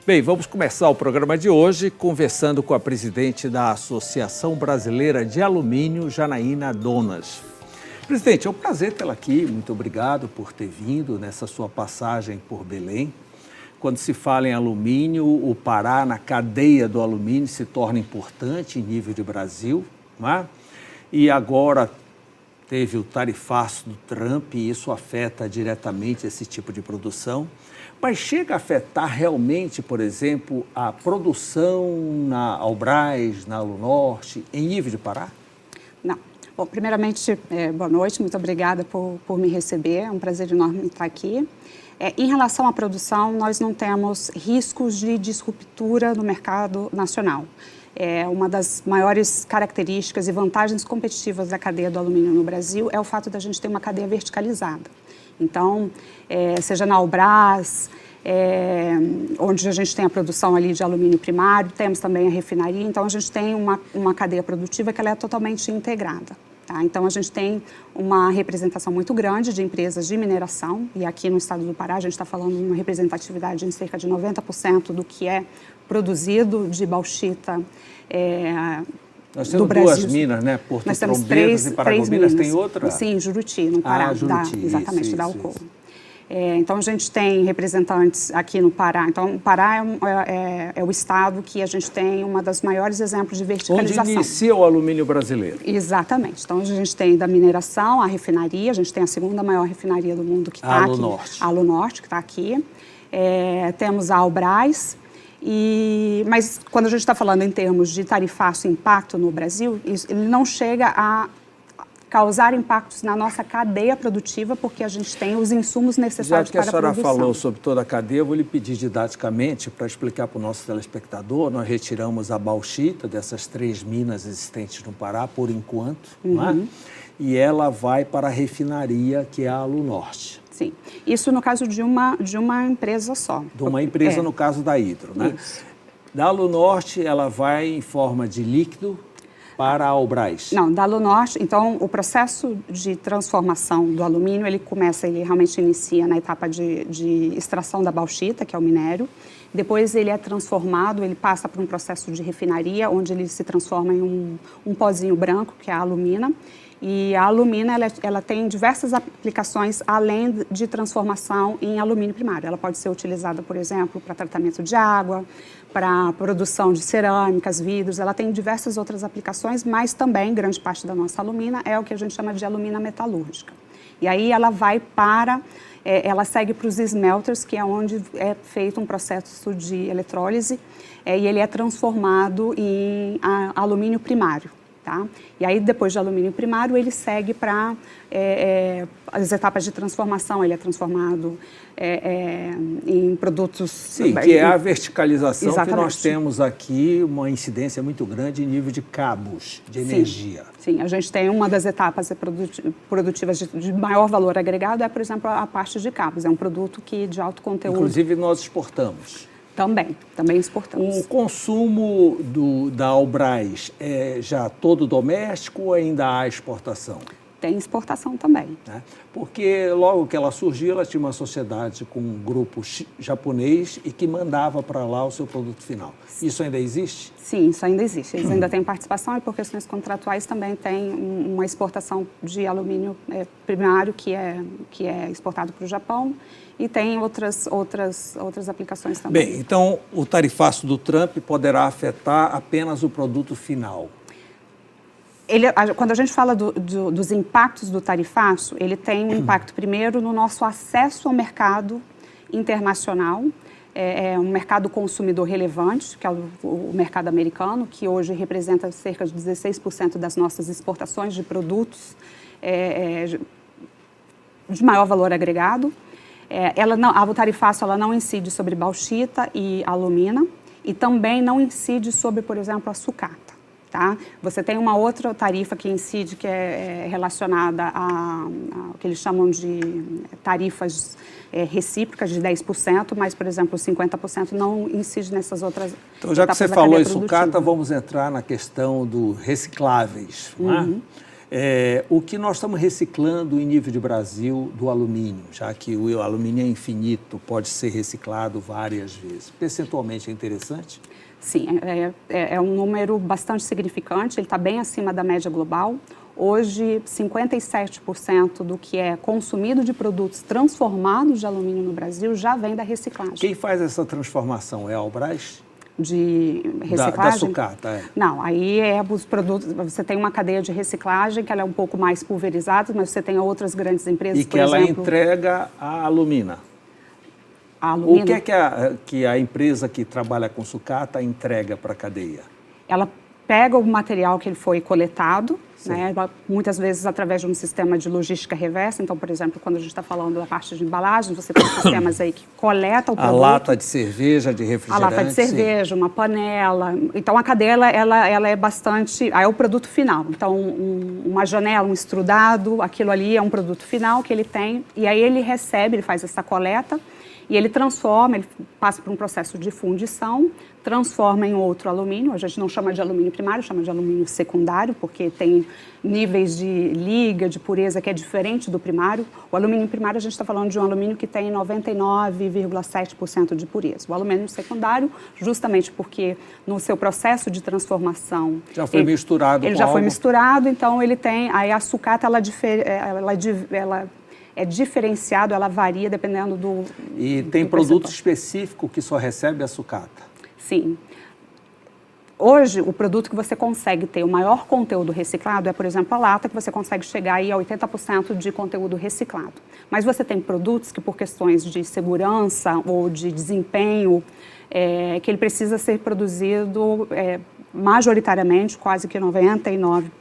Bem, vamos começar o programa de hoje conversando com a presidente da Associação Brasileira de Alumínio, Janaína Donas. Presidente, é um prazer tê-la aqui. Muito obrigado por ter vindo nessa sua passagem por Belém. Quando se fala em alumínio, o Pará, na cadeia do alumínio, se torna importante em nível de Brasil, não é? E agora teve o tarifaço do Trump e isso afeta diretamente esse tipo de produção. Mas chega a afetar realmente, por exemplo, a produção na Albrás, na Alunorte, em nível de Pará? Não. Bom, primeiramente, boa noite, muito obrigada por me receber, é um prazer enorme estar aqui. Em relação à produção, nós não temos riscos de disruptura no mercado nacional. Uma das maiores características e vantagens competitivas da cadeia do alumínio no Brasil é o fato da gente ter uma cadeia verticalizada. Então, seja na Albrás, onde a gente tem a produção ali de alumínio primário, temos também a refinaria, então a gente tem uma cadeia produtiva que ela é totalmente integrada. Tá? Então, a gente tem uma representação muito grande de empresas de mineração, e aqui no estado do Pará a gente está falando de uma representatividade em cerca de 90% do que é produzido de bauxita Nós temos duas minas, né? Porto Trombeiras e Paragominas, tem outra? Sim, Juruti, no Pará. Juruti, exatamente, da Alcoa. Então, a gente tem representantes aqui no Pará. Então, o Pará é o estado que a gente tem uma das maiores exemplos de verticalização. Onde inicia o alumínio brasileiro. Exatamente. Então, a gente tem da mineração, a refinaria, a gente tem a segunda maior refinaria do mundo que está aqui. Alunorte. A Alunorte, que está aqui. Temos a Albrás. Mas, quando a gente está falando em termos de tarifaço e impacto no Brasil, ele não chega a causar impactos na nossa cadeia produtiva, porque a gente tem os insumos necessários para a produção. Já que a senhora falou sobre toda a cadeia, eu vou lhe pedir didaticamente para explicar para o nosso telespectador. Nós retiramos a bauxita dessas 3 minas existentes no Pará, por enquanto, não é? E ela vai para a refinaria, que é a Alunorte. Sim, isso no caso de uma empresa só. De uma empresa, no caso da Hidro, né? Isso. Da Alunorte, ela vai em forma de líquido para a Albrás? Não, da Alunorte, então o processo de transformação do alumínio, ele realmente inicia na etapa de extração da bauxita, que é o minério. Depois ele é transformado, ele passa por um processo de refinaria, onde ele se transforma em um pozinho branco, que é a alumina. E a alumina, ela tem diversas aplicações além de transformação em alumínio primário. Ela pode ser utilizada, por exemplo, para tratamento de água, para produção de cerâmicas, vidros. Ela tem diversas outras aplicações, mas também, grande parte da nossa alumina é o que a gente chama de alumina metalúrgica. E aí ela vai ela segue para os smelters, que é onde é feito um processo de eletrólise, e ele é transformado em alumínio primário. Tá? E aí, depois de alumínio primário, ele segue para as etapas de transformação. Ele é transformado em produtos... Sim, que é a verticalização. Exatamente. Que nós temos aqui uma incidência muito grande em nível de cabos de energia. Sim, a gente tem uma das etapas produtivas de maior valor agregado, por exemplo, a parte de cabos. É um produto de alto conteúdo. Inclusive, nós exportamos. Também exportamos. O consumo da Albrás é já todo doméstico ou ainda há exportação? Tem exportação também. Porque logo que ela surgiu, ela tinha uma sociedade com um grupo japonês e que mandava para lá o seu produto final. Isso ainda existe? Sim, isso ainda existe. Eles ainda têm participação e por questões contratuais também tem uma exportação de alumínio primário que é exportado para o Japão e tem outras aplicações também. Bem, então o tarifaço do Trump poderá afetar apenas o produto final? Quando a gente fala dos impactos do tarifaço, ele tem um impacto primeiro no nosso acesso ao mercado internacional, um mercado consumidor relevante, que é o mercado americano, que hoje representa cerca de 16% das nossas exportações de produtos de maior valor agregado. O tarifaço ela não incide sobre bauxita e alumina e também não incide sobre, por exemplo, a sucata. Tá? Você tem uma outra tarifa que incide, que é relacionada ao que eles chamam de tarifas recíprocas de 10%, mas, por exemplo, 50% não incide nessas outras. Então, já que você falou em sucata, vamos entrar na questão dos recicláveis. Não é? O que nós estamos reciclando em nível de Brasil do alumínio, já que o alumínio é infinito, pode ser reciclado várias vezes. Percentualmente é interessante? Sim, é um número bastante significante, ele está bem acima da média global. Hoje, 57% do que é consumido de produtos transformados de alumínio no Brasil já vem da reciclagem. Quem faz essa transformação é a Albras? De reciclagem? Da sucata, Não, aí os produtos, você tem uma cadeia de reciclagem que ela é um pouco mais pulverizada, mas você tem outras grandes empresas, e que ela entrega a alumina. O que é que a empresa que trabalha com sucata entrega para a cadeia? Ela pega o material que ele foi coletado, né, muitas vezes através de um sistema de logística reversa. Então, por exemplo, quando a gente está falando da parte de embalagem, você tem sistemas aí que coletam o produto. A lata de cerveja, de refrigerante. A lata de cerveja, uma panela. Então, a cadeia, ela é bastante... Aí é o produto final. Então, uma janela, um estrudado, aquilo ali é um produto final que ele tem. E aí ele recebe, ele faz essa coleta e ele transforma, ele passa por um processo de fundição, transforma em outro alumínio. A gente não chama de alumínio primário, chama de alumínio secundário, porque tem níveis de liga, de pureza que é diferente do primário. O alumínio primário, a gente está falando de um alumínio que tem 99,7% de pureza. O alumínio secundário, justamente porque no seu processo de transformação... Já foi misturado com Ele já algo. foi misturado, então ele tem... Aí a sucata, ela é diferenciado, ela varia dependendo do... E tem produto específico que só recebe a sucata? Sim. Hoje, o produto que você consegue ter o maior conteúdo reciclado é, por exemplo, a lata, que você consegue chegar aí a 80% de conteúdo reciclado. Mas você tem produtos que, por questões de segurança ou de desempenho, que ele precisa ser produzido majoritariamente, quase que 99%,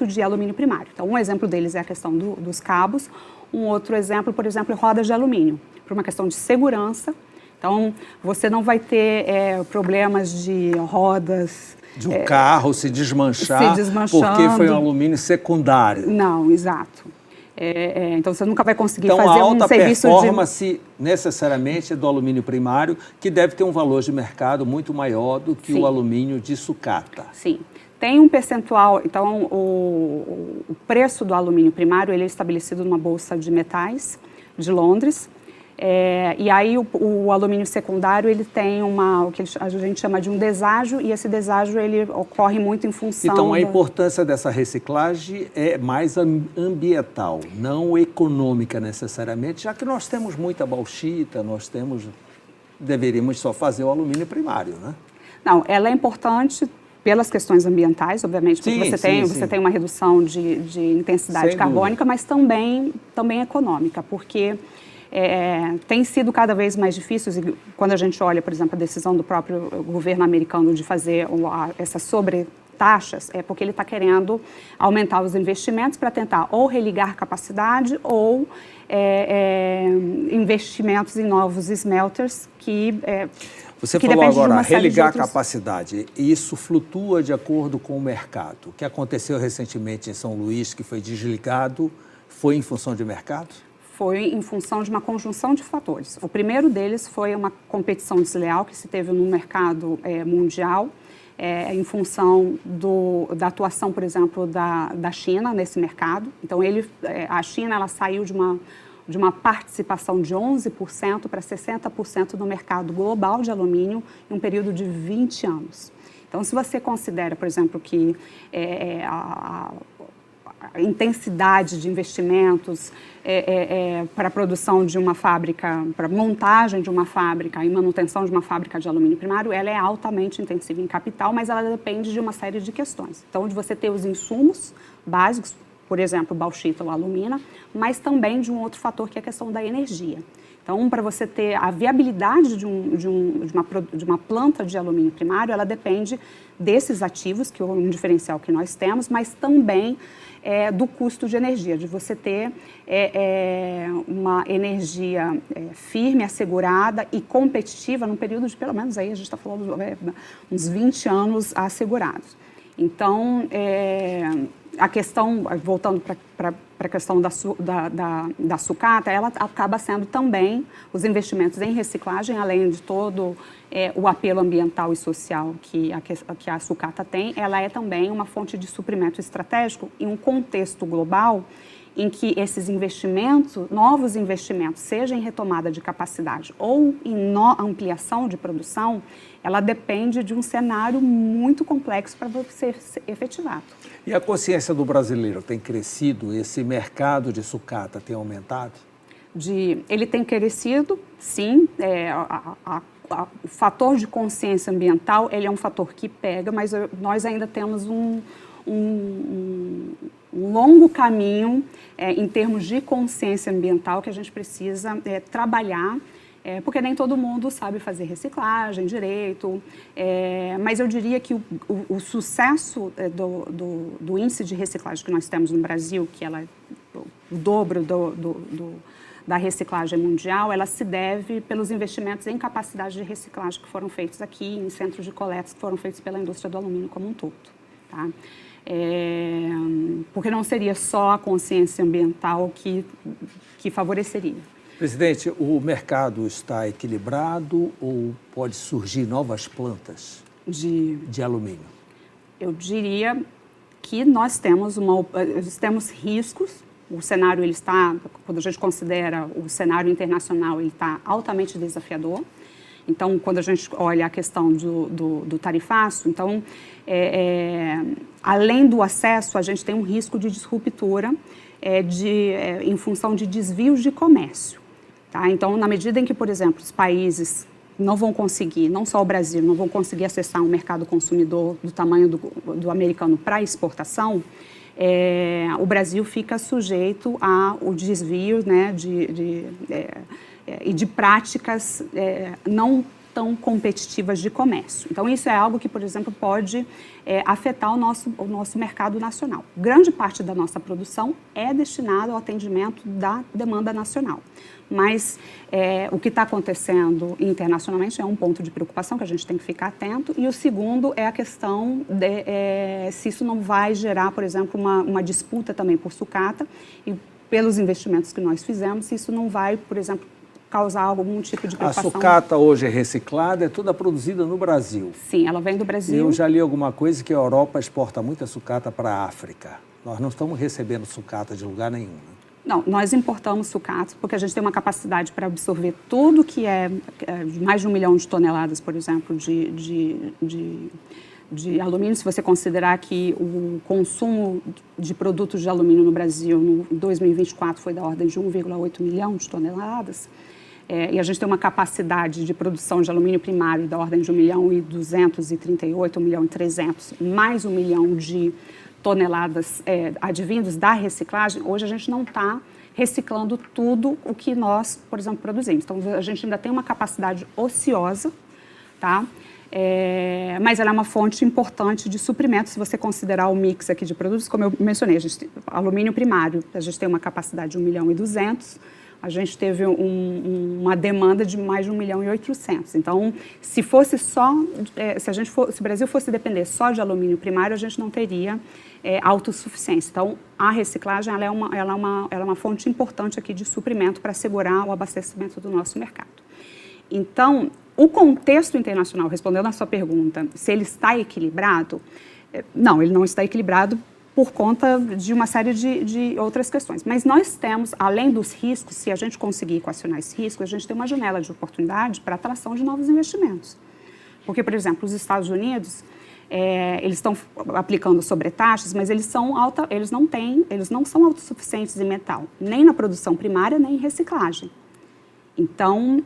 de alumínio primário. Então, um exemplo deles é a questão dos cabos. Um outro exemplo, por exemplo, é rodas de alumínio, por uma questão de segurança. Então, você não vai ter problemas de rodas... De um carro se desmanchar porque foi um alumínio secundário. Não, exato. Então, você nunca vai conseguir fazer um serviço a alta performance necessariamente é do alumínio primário, que deve ter um valor de mercado muito maior do que o alumínio de sucata. Sim. Tem um percentual, então o preço do alumínio primário ele é estabelecido numa bolsa de metais de Londres, e aí o alumínio secundário ele tem o que a gente chama de um deságio, e esse deságio ele ocorre muito em função... Então a importância dessa reciclagem é mais ambiental, não econômica necessariamente, já que nós temos muita bauxita, deveríamos só fazer o alumínio primário, né? Não, ela é importante pelas questões ambientais, obviamente, porque você tem uma redução de intensidade carbônica, mas também econômica, porque tem sido cada vez mais difícil, quando a gente olha, por exemplo, a decisão do próprio governo americano de fazer essas sobretaxas, é porque ele está querendo aumentar os investimentos para tentar ou religar capacidade ou investimentos em novos smelters que... Você falou agora, religar a capacidade, isso flutua de acordo com o mercado. O que aconteceu recentemente em São Luís, que foi desligado, foi em função de mercado? Foi em função de uma conjunção de fatores. O primeiro deles foi uma competição desleal que se teve no mercado mundial, em função da atuação, por exemplo, da China nesse mercado. Então, a China ela saiu de uma participação de 11% para 60% no mercado global de alumínio em um período de 20 anos. Então, se você considera, por exemplo, que a intensidade de investimentos para a produção de uma fábrica, para a montagem de uma fábrica e manutenção de uma fábrica de alumínio primário, ela é altamente intensiva em capital, mas ela depende de uma série de questões. Então, de você ter os insumos básicos, por exemplo, bauxita ou alumina, mas também de um outro fator que é a questão da energia. Então, para você ter a viabilidade de uma planta de alumínio primário, ela depende desses ativos, que é um diferencial que nós temos, mas também do custo de energia, de você ter uma energia firme, assegurada e competitiva num período de, pelo menos, aí a gente está falando uns 20 anos assegurados. Então, a questão, voltando para a questão da sucata, ela acaba sendo também os investimentos em reciclagem, além de todo o apelo ambiental e social que a sucata tem, ela é também uma fonte de suprimento estratégico em um contexto global em que esses investimentos, novos investimentos, seja em retomada de capacidade ou em ampliação de produção, ela depende de um cenário muito complexo para ser efetivado. E a consciência do brasileiro tem crescido? Esse mercado de sucata tem aumentado? Ele tem crescido, sim. O fator de consciência ambiental, ele é um fator que pega, mas nós ainda temos um longo caminho em termos de consciência ambiental que a gente precisa trabalhar, porque nem todo mundo sabe fazer reciclagem direito, mas eu diria que o sucesso do índice de reciclagem que nós temos no Brasil, que ela é o dobro da reciclagem mundial, ela se deve pelos investimentos em capacidade de reciclagem que foram feitos aqui, em centros de coletas que foram feitos pela indústria do alumínio como um todo. Tá? Porque não seria só a consciência ambiental que favoreceria. Presidente, o mercado está equilibrado ou pode surgir novas plantas de alumínio? Eu diria que nós temos riscos. O cenário, ele está, quando a gente considera o cenário internacional, ele está altamente desafiador. Então, quando a gente olha a questão do tarifaço, então, além do acesso, a gente tem um risco de disruptura em função de desvios de comércio. Tá? Então, na medida em que, por exemplo, os países não vão conseguir, não só o Brasil, não vão conseguir acessar um mercado consumidor do tamanho do americano para exportação, o Brasil fica sujeito ao desvio, né, e de práticas não tão competitivas de comércio. Então, isso é algo que, por exemplo, pode afetar o nosso mercado nacional. Grande parte da nossa produção é destinada ao atendimento da demanda nacional. Mas o que está acontecendo internacionalmente é um ponto de preocupação que a gente tem que ficar atento. E o segundo é a questão se isso não vai gerar, por exemplo, uma disputa também por sucata e pelos investimentos que nós fizemos, se isso não vai, por exemplo, causar algum tipo de preocupação. A sucata hoje é reciclada, é toda produzida no Brasil. Sim, ela vem do Brasil. Eu já li alguma coisa que a Europa exporta muita sucata para a África. Nós não estamos recebendo sucata de lugar nenhum. Né? Não, nós importamos sucata porque a gente tem uma capacidade para absorver tudo que é mais de 1 milhão de toneladas, por exemplo, de alumínio. Se você considerar que o consumo de produtos de alumínio no Brasil em 2024 foi da ordem de 1,8 milhão de toneladas, e a gente tem uma capacidade de produção de alumínio primário da ordem de 1.238, 1.300.000, mais 1 milhão de toneladas advindos da reciclagem, hoje a gente não está reciclando tudo o que nós, por exemplo, produzimos. Então, a gente ainda tem uma capacidade ociosa, tá? Mas ela é uma fonte importante de suprimento, se você considerar o mix aqui de produtos, como eu mencionei, a gente tem alumínio primário, a gente tem uma capacidade de 1.200.000, a gente teve uma demanda de mais de 1.800.000. Então, se fosse só, se o Brasil fosse depender só de alumínio primário, a gente não teria autossuficiência. Então, a reciclagem ela é uma fonte importante aqui de suprimento para assegurar o abastecimento do nosso mercado. Então, o contexto internacional, respondendo à sua pergunta, se ele está equilibrado, não, ele não está equilibrado por conta de uma série de outras questões. Mas nós temos, além dos riscos, se a gente conseguir equacionar esse risco, a gente tem uma janela de oportunidade para atração de novos investimentos. Porque, por exemplo, os Estados Unidos, eles estão aplicando sobretaxas, mas eles não são autossuficientes em metal, nem na produção primária, nem em reciclagem. Então,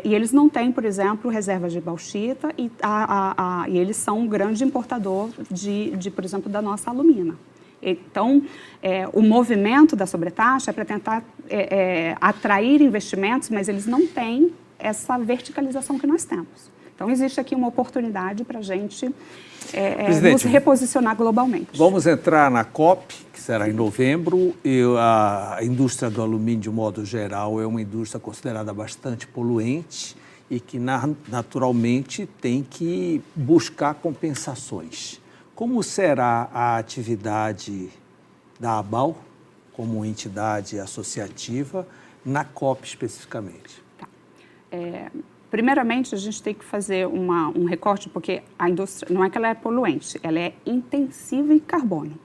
e eles não têm, por exemplo, reservas de bauxita e eles são um grande importador por exemplo, da nossa alumina. Então, o movimento da sobretaxa é para tentar atrair investimentos, mas eles não têm essa verticalização que nós temos. Então, existe aqui uma oportunidade para a gente nos reposicionar globalmente. Vamos entrar na COP, que será em novembro, e a indústria do alumínio, de modo geral, é uma indústria considerada bastante poluente e que, naturalmente, tem que buscar compensações. Como será a atividade da ABAL, como entidade associativa, na COP especificamente? Tá. Primeiramente, a gente tem que fazer um recorte, porque a indústria, não é que ela é poluente, ela é intensiva em carbono.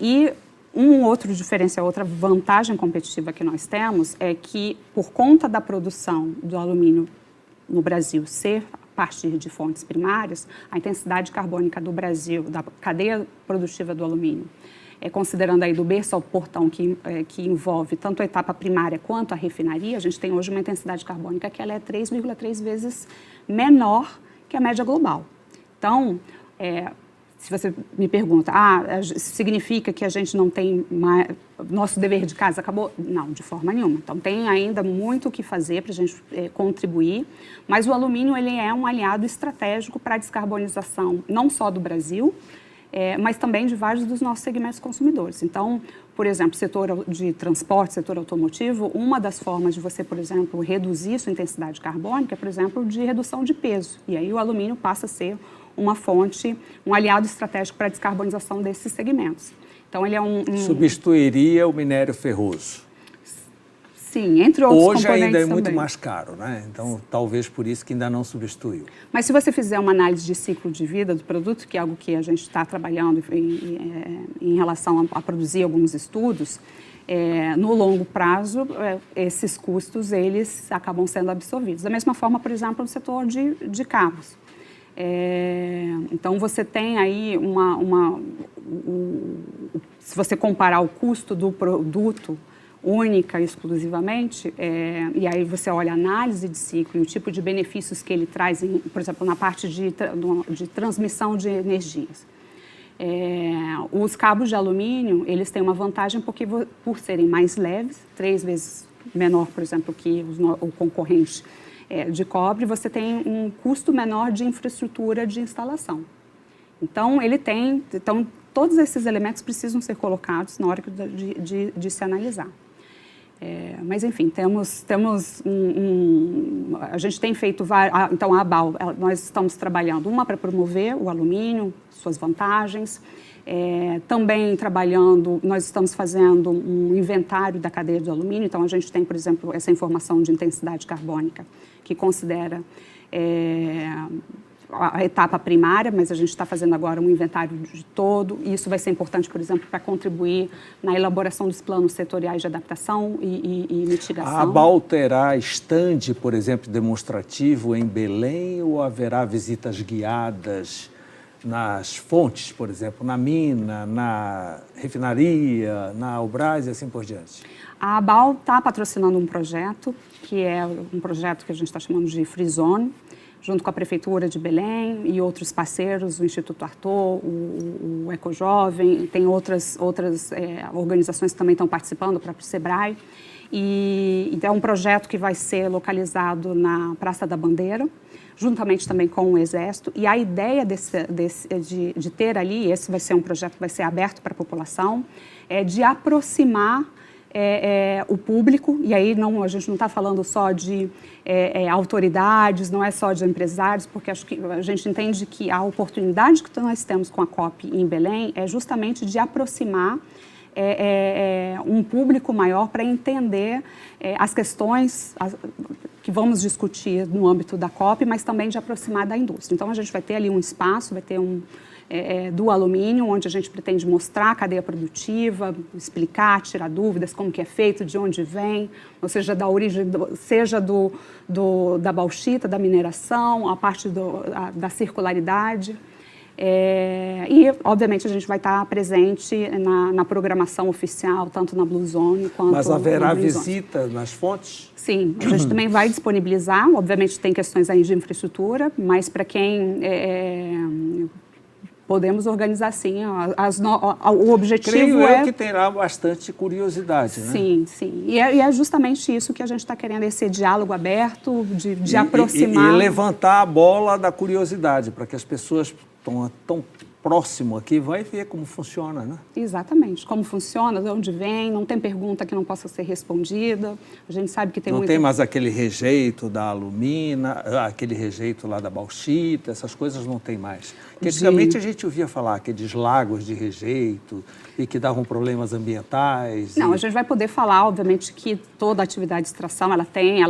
E um outro diferencial, outra vantagem competitiva que nós temos é que, por conta da produção do alumínio no Brasil ser a partir de fontes primárias, a intensidade carbônica do Brasil, da cadeia produtiva do alumínio, considerando aí do berço ao portão, que envolve tanto a etapa primária quanto a refinaria, a gente tem hoje uma intensidade carbônica que ela é 3,3 vezes menor que a média global. Então, se você me pergunta, significa que a gente não tem mais, nosso dever de casa acabou? Não, de forma nenhuma. Então, tem ainda muito o que fazer para a gente contribuir, mas o alumínio ele é um aliado estratégico para a descarbonização, não só do Brasil, mas também de vários dos nossos segmentos consumidores. Então, por exemplo, setor de transporte, setor automotivo, uma das formas de você, por exemplo, reduzir sua intensidade carbônica é, por exemplo, de redução de peso. E aí o alumínio passa a ser uma fonte, um aliado estratégico para a descarbonização desses segmentos. Então, ele é substituiria o minério ferroso. Sim, entre outros componentes hoje ainda é também. muito mais caro, né? Então, talvez por isso que ainda não substituiu. Mas se você fizer uma análise de ciclo de vida do produto, que é algo que a gente está trabalhando em relação a produzir alguns estudos, no longo prazo, esses custos, eles acabam sendo absorvidos. Da mesma forma, por exemplo, no setor de carros. Então, você tem aí se você comparar o custo do produto única e exclusivamente, e aí você olha a análise de ciclo e o tipo de benefícios que ele traz, por exemplo, na parte de transmissão de energias. Os cabos de alumínio, eles têm uma vantagem porque, por serem mais leves, 3 vezes menor, por exemplo, que o concorrente de cobre, você tem um custo menor de infraestrutura de instalação. Então, todos esses elementos precisam ser colocados na hora de se analisar. Mas, enfim, a gente tem feito então, a ABAL, nós estamos trabalhando uma para promover o alumínio, suas vantagens, também trabalhando, nós estamos fazendo um inventário da cadeia do alumínio, então a gente tem, por exemplo, essa informação de intensidade carbônica, que considera a etapa primária, mas a gente está fazendo agora um inventário de todo, e isso vai ser importante, por exemplo, para contribuir na elaboração dos planos setoriais de adaptação e mitigação. A ABAL terá estande, por exemplo, demonstrativo em Belém, ou haverá visitas guiadas nas fontes, por exemplo, na mina, na refinaria, na Albras e assim por diante? A ABAL está patrocinando um projeto, que é um projeto que a gente está chamando de Free Zone, junto com a Prefeitura de Belém e outros parceiros, o Instituto Arthur, o Ecojovem, tem outras organizações que também estão participando, o próprio SEBRAE. Então, é um projeto que vai ser localizado na Praça da Bandeira, juntamente também com o Exército. E a ideia de ter ali, esse vai ser um projeto que vai ser aberto para a população, de aproximar o público, e aí a gente não está falando só de autoridades, não é só de empresários, porque acho que a gente entende que a oportunidade que nós temos com a COP em Belém é justamente de aproximar um público maior para entender as questões que vamos discutir no âmbito da COP, mas também de aproximar da indústria. Então, a gente vai ter ali um espaço, vai ter do alumínio, onde a gente pretende mostrar a cadeia produtiva, explicar, tirar dúvidas, como que é feito, de onde vem, ou seja, da origem, seja da bauxita, da mineração, a parte da circularidade. E, obviamente, a gente vai estar presente na programação oficial, tanto na Blue Zone quanto Mas haverá na Green Zone. visita nas fontes? Sim, a gente também vai disponibilizar, obviamente tem questões aí de infraestrutura, mas para quem podemos organizar sim, o objetivo Creio eu que terá bastante curiosidade, né? Sim, sim. E é justamente isso que a gente está querendo, esse diálogo aberto, de aproximar. E levantar a bola da curiosidade, para que as pessoas estão próximo aqui vai ver como funciona, né? Exatamente. Como funciona, de onde vem, não tem pergunta que não possa ser respondida. A gente sabe que tem Não muita... tem mais aquele rejeito da alumina, aquele rejeito lá da bauxita, essas coisas não tem mais. Porque antigamente a gente ouvia falar aqueles lagos de rejeito e que davam problemas ambientais. Não, a gente vai poder falar, obviamente, que toda atividade de extração, ela tem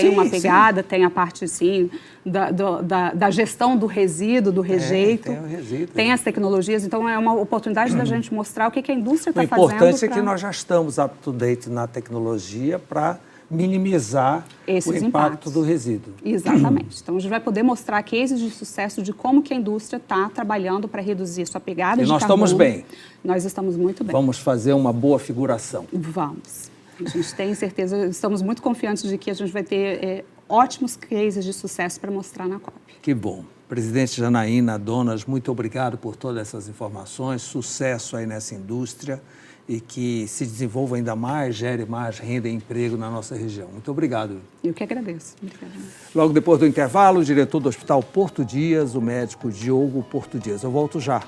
uma pegada, tem a parte, sim, da gestão do resíduo, do rejeito. Tem o resíduo. Tem as tecnologias, então é uma oportunidade da gente mostrar o que a indústria está fazendo. O importante é que nós já estamos up-to-date na tecnologia para minimizar o impacto do resíduo. Exatamente. Então, a gente vai poder mostrar cases de sucesso de como que a indústria está trabalhando para reduzir sua pegada de carbono. E nós estamos bem. Nós estamos muito bem. Vamos fazer uma boa figuração. Vamos. A gente tem certeza, estamos muito confiantes de que a gente vai ter ótimos cases de sucesso para mostrar na COP. Que bom. Presidente Janaína Donas, muito obrigado por todas essas informações. Sucesso aí nessa indústria e que se desenvolva ainda mais, gere mais renda e emprego na nossa região. Muito obrigado. Eu que agradeço. Obrigada. Logo depois do intervalo, o diretor do Hospital Porto Dias, o médico Diogo Porto Dias. Eu volto já.